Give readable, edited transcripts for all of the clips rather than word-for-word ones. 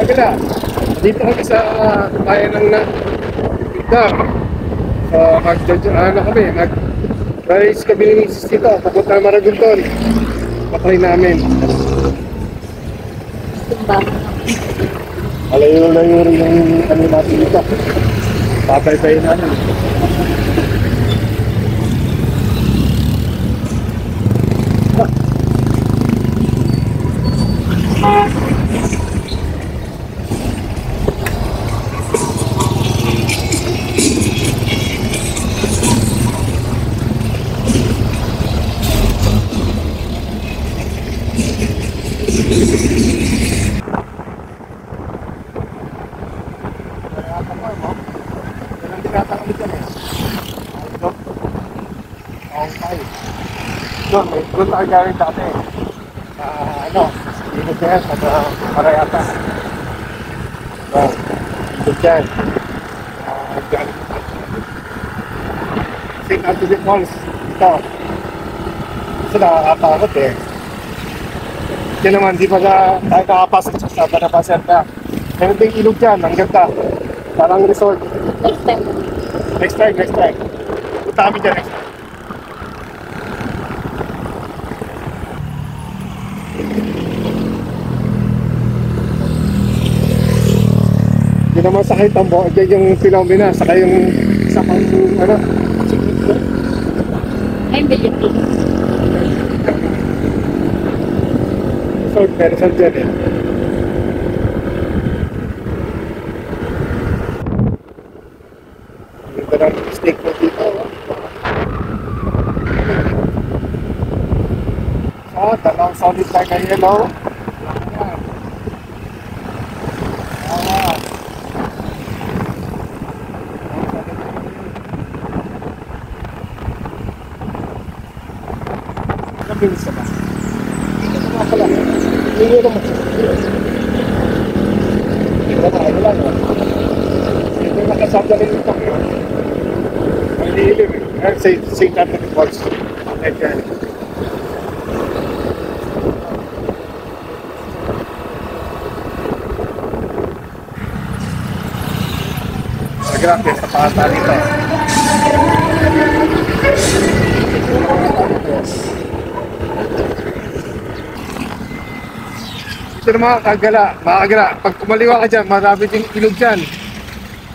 kabila. Dito kami sa bayan ng Nagdam. Ano kami, nag-race kami ng misis dito, papunta Maragunton. Patry namin. Malayo-layo rin yung ano natin dito. Patay-tayin namin. Doon tayo galing dati. Dito dyan, sa Parayata. Dito dyan. St. Anthony Falls. Ito. Kasi nakakatakot eh. Yan naman, di pa tayo nakapasok sa Banapasan pa. Meron ding ilog dyan, ang ganda. Parang resort. Next time. Next time. Punta kami dyan next time. Hindi naman sakay tambo, dyan yung phenomena, saka yung isa pang Ay, bilhin ko. Resort, may resort dyan eh. Ganda ng steak mo dito. Dalawang solid lang na yellow. Bilis na ba? Hindi ka pala. Hindi ka naman. Hindi ka na ano lang. Hindi nakasabda rin ito. May liilim eh. St. Anthony Falls. Ayan. Grabe sa pata dito. Ito na mga kagala. Pag kumaliwa ka dyan, marami din ilog dyan.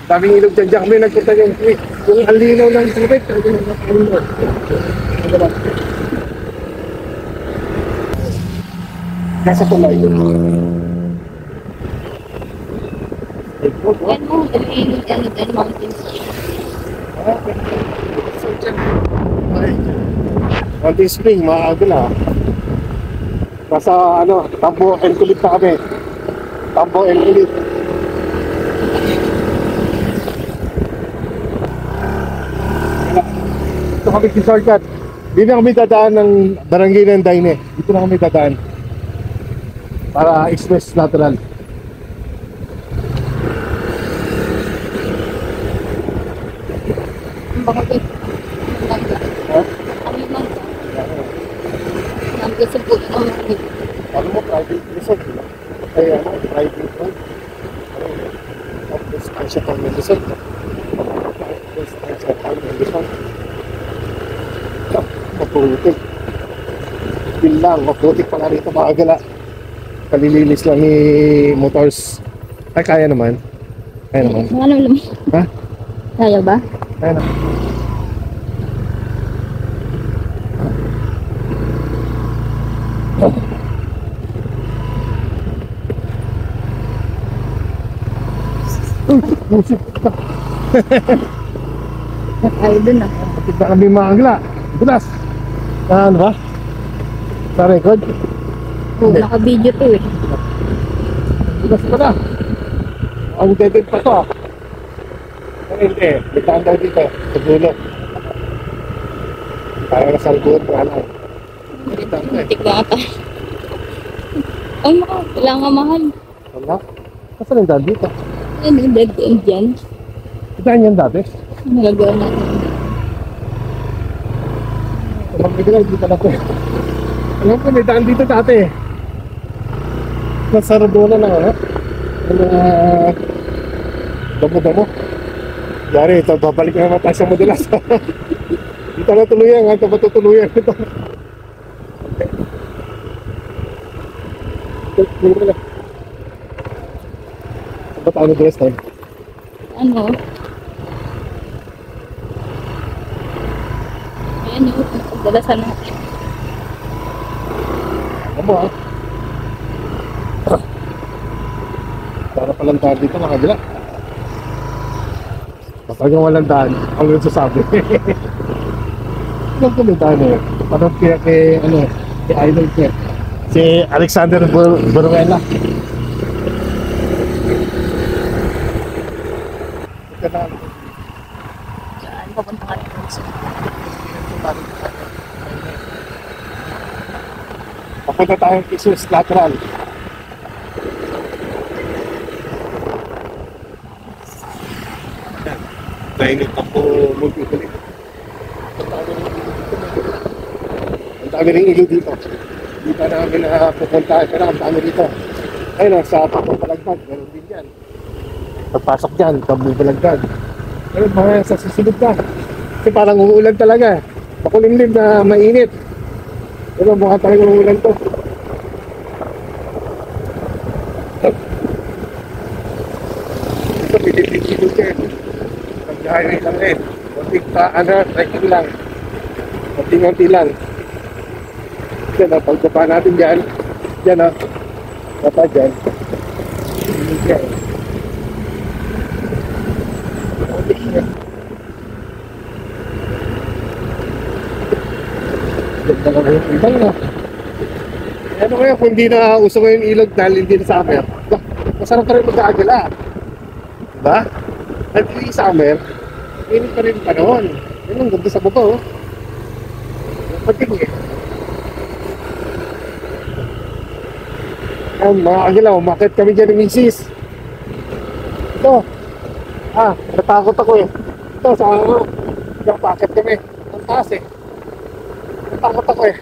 Daming ilog dyan. Diyan kami nagpunta yung alinaw ng tubig. Nasa tulay. Yan mo, dali mountains. Mountain Spring, mga kagala. Nasa Tambo and Kulit na kami. Tambo and Kulit. Dito kami sa shortcut. Dito na kami dadaan ng barangay ng Daine. Dito na kami dadaan. Para express lateral. Baka ito. Kami lang. Nandito po ito. Ano mo, private resort, diba? Kaya private road. Distansya pang may resort. Distansya pang may resort. Maputik. Bilang, maputik pa nga rito mga gala. Kalilinis lang ni Motors. Ay, kaya naman. Kaya naman. Ano naman? Ha? Kaya ba? Kaya naman. Musik ka. Ay, dun ah. Kita kami mga agla. Bulas. Ano ba? Sa record? Oo, naka-video to eh. Bulas pa na. Ang dead pa to. Hindi. Bitaan daw dito. Sa dulo. Parang nasa dulo. Muntik na ata. Ay, kailangan mahal. Wala? Nasaan yung daan dito? Ano yung dead end dyan? Bitaan yan dati. Nagagawa natin. Magbigay dito na to. Alam ko may daan dito dati. Nasa Rodona lang ano? Mga damo-damo. Yari, ito, babalik na naman tayo sa madalas. Dito na tuluyan, ito ba tutuluyan ito? Ito na. Ba't ano dress tayo? Ano? Ayan yung pagdalasan natin. Ano mo ah? Para palang tayo dito nakagila. Kapag yung walang daan, ang nagsasabi. Anong pumunta na yun? Parang kay idol kaya. Si Alexander Buruela. Ito na. Saan papunta ka rin? Papunta tayong Jesus lateral. Nainit ako mag-ikulit. Ang dami rin ilo dito. Di pa namin pupunta. Pero ang dami dito. Ayun, sa Balagdag. Meron din yan. Pagpasok dyan, Balagdag. Pero mga sa susunod na. Kasi parang umuulan talaga. Makulimlim na mainit. Pero mukha talaga umuulan to. Ito, pinipigil dyan. Mag-highway lang rin. Kunting trekking lang. Kunting-kunti lang. Yan o, pagbaba natin dyan. Dyan o. Baba dyan. Dyan. Ganda ka ngayon. Ibang na. Ano kaya kung hindi na uso ngayon ilog dahil hindi na summer? Masarap pa rin mag-aagala. Diba? At yung summer, init pa rin yung panahon. Yan ang ganda sa baba, oh. Pating eh. Yan, mga agila, umakit kami dyan ng misis. Ito. Natakot ako eh. Ito, sa pakit kami. Ang taas eh. Natakot ako eh.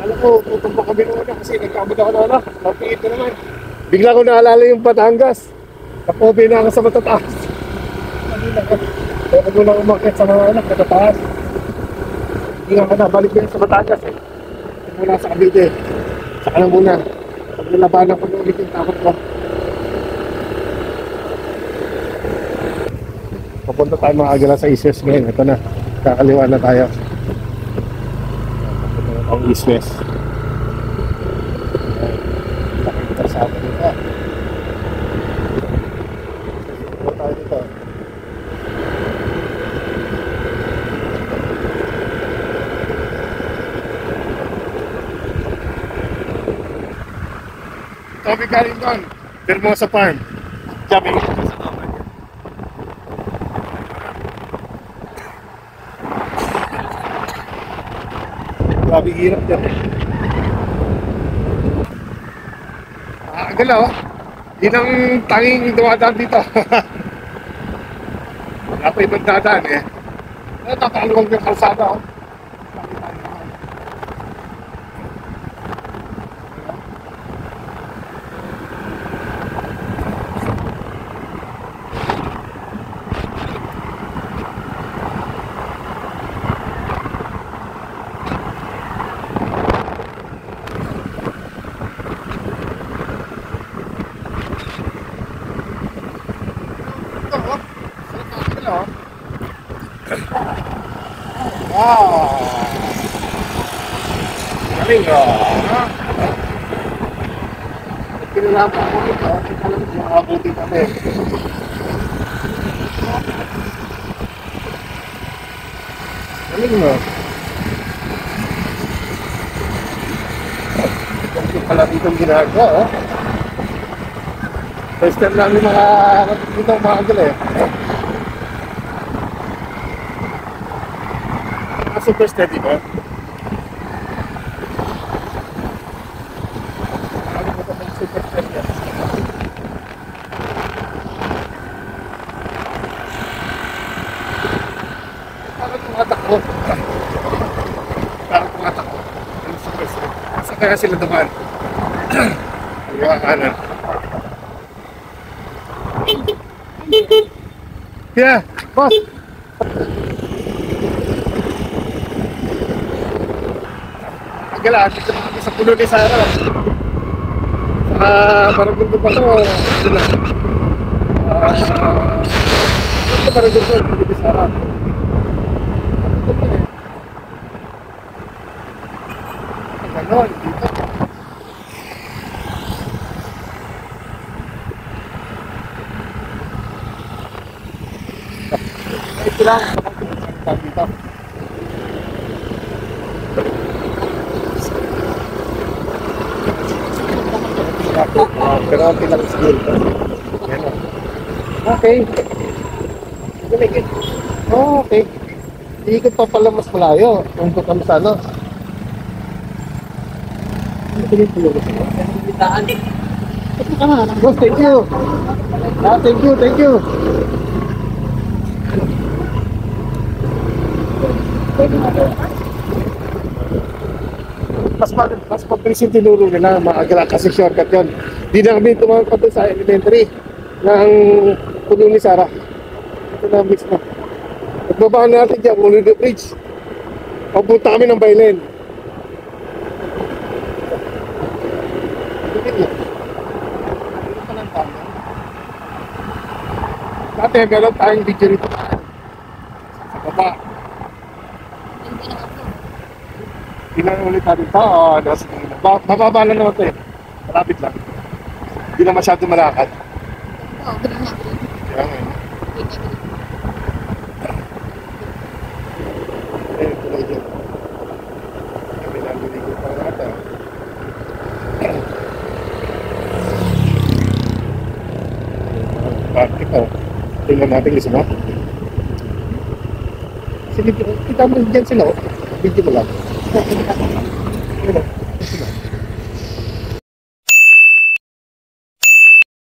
Alam ko, tutumpa kami noon kasi nagkamad ako na napiit na naman. Bigla ko naalala yung Batangas. Napobe na ako sa matataas. Kaya ko lang umakit sa mga anak, matataas. Hindi nga ka na, balik din sa Batangas eh. Mula sa Cavite. Saka na muna. Pag nilabanan ko ulit yung takot ko. Papunta tayo mga agala sa East-West ngayon. Ito na, kakaliwa na tayo. Papunta na tayong East-West. Nakikita sa atin dito. Papunta tayo dito. Kami galing doon, Vermosa Farm. Kami sa doon. Grabe hirap dyan eh. Agala oh. Yun ang tanging dumadaan dito. Wala pa ibang dadaan eh. Nakaluwag ng kalsada oh. Wow! Galing oh! Pinulapan ko ito, kita lang makabuti kami. Galing oh! Ito pala ditong ginagawa oh! First time namin dito makagil eh. Super steady ba? Super steady. Parang tumatakbo. Super steady. Saan kaya sila dumaan? Aliwa kanan. Yeah, boss. Agala, dito kami sa puno ni Sarah. Parang gusto pa to. Ito na. Ito parang gusto puno ni Sarah. Ganon, dito. Ito lang. Dito. Pero okay lang school. Okay. Galing. Oh, okay. Iikot pa pala mas malayo. Tungkol kami sa ano. Boss, thank you. Thank you. Mas mabilis yung tinuro nila, maagala kasi shortcut yun. Di na kami tumawag pa doon sa elementary ng puno ni Sarah. Ito na mismo. Nagbabaan natin dyan, Mulino Bridge. Pagpunta kami ng Bailen. Dati meron tayong video rito sa baba. Hindi na ako. Ilan ulit natin ito? Mababa na naman ito eh. Malapit lang. Hindi na masyado malakad. Oo, green na green. Kaya nga. Green na green. Eh, tuloy dyan. Kami naliligo pa natin. Bakit ito? Tingnan natin gusto mo. Kita mo dyan sila. Video mo lang. Yun o.